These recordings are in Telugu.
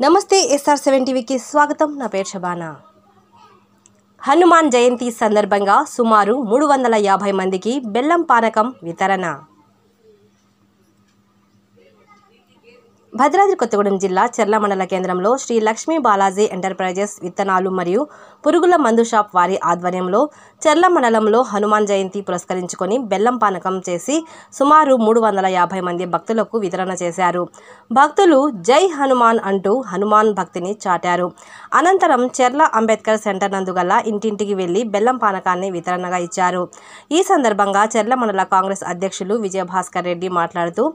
నమస్తే SR7 టీవీకి స్వాగతం. నా పేరు శబానా. హనుమాన్ జయంతి సందర్భంగా సుమారు 350 మందికి బెల్లం పానకం వితరణ. భద్రాద్రి కొత్తగూడెం జిల్లా చెర్ల మండల కేంద్రంలో శ్రీ లక్ష్మీ బాలాజీ ఎంటర్ప్రైజెస్ విత్తనాలు మరియు పురుగుల మందు షాప్ వారి ఆధ్వర్యంలో చెర్ల మండలంలో హనుమాన్ జయంతి పురస్కరించుకొని బెల్లం పానకం చేసి సుమారు 350 మంది భక్తులకు వితరణ చేశారు. భక్తులు జై హనుమాన్ అంటూ హనుమాన్ భక్తిని చాటారు. అనంతరం చెర్ల అంబేద్కర్ సెంటర్ నందు గల ఇంటింటికి వెళ్లి బెల్లం పానకాన్ని వితరణగా ఇచ్చారు. ఈ సందర్భంగా చెర్ల మండల కాంగ్రెస్ అధ్యక్షులు విజయభాస్కర్ రెడ్డి మాట్లాడుతూ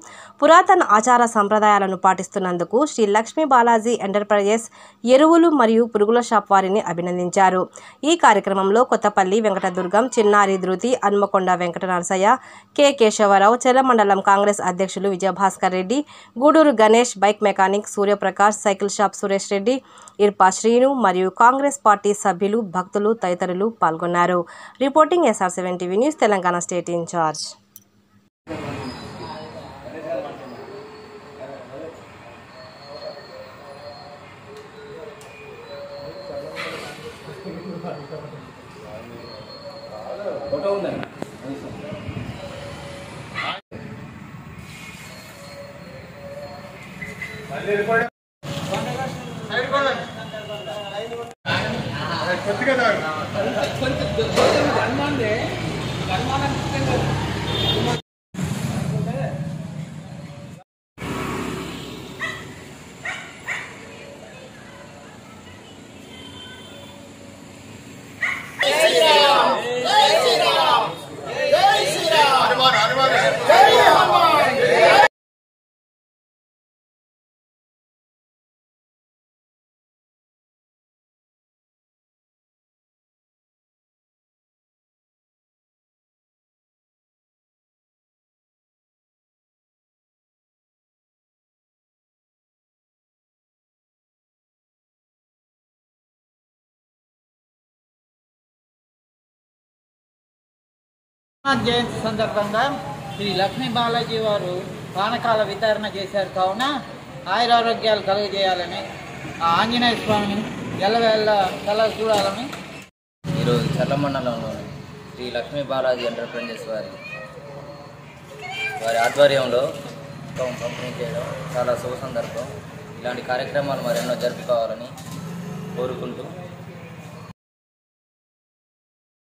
పురాతన ఆచార సంప్రదాయాలను పాటిస్తున్నందుకు శ్రీ లక్ష్మీ బాలాజీ ఎంటర్ప్రైజెస్ ఎరువులు మరియు పురుగుల షాప్ వారిని అభినందించారు. ఈ కార్యక్రమంలో కొత్తపల్లి వెంకటదుర్గం, చిన్నారి ధృతి, హన్మకొండ వెంకట నరసయ్య, కె కేశవరావు, చెర్ల మండలం కాంగ్రెస్ అధ్యక్షులు Vijayabhaskar Reddy, Guduru Ganesh, bike mechanic Suryaprakash, cycle shop Suresh Reddy, Irpa Srinu మరియు కాంగ్రెస్ పార్టీ సభ్యులు, భక్తులు తదితరులు పాల్గొన్నారు. Reporting SR7 TV news, Telangana state in charge. Photo ఉందండి. జయంతి సందర్భంగా శ్రీ లక్ష్మీ బాలాజీ వారు పానకాల వితరణ చేశారు. కావున ఆయురారోగ్యాలు కలుగజేయాలని ఆ ఆంజనేయ స్వామిని ఎల్లవేళ్ళ కళ చూడాలని ఈరోజు చెర్ల మండలంలోని శ్రీ లక్ష్మీ బాలాజీ ఎంటర్ప్రైజెస్ వారి ఆధ్వర్యంలో పంపిణీ చేయడం చాలా శుభ సందర్భం. ఇలాంటి కార్యక్రమాలు మరెన్నో జరుపుకోవాలని కోరుకుంటూ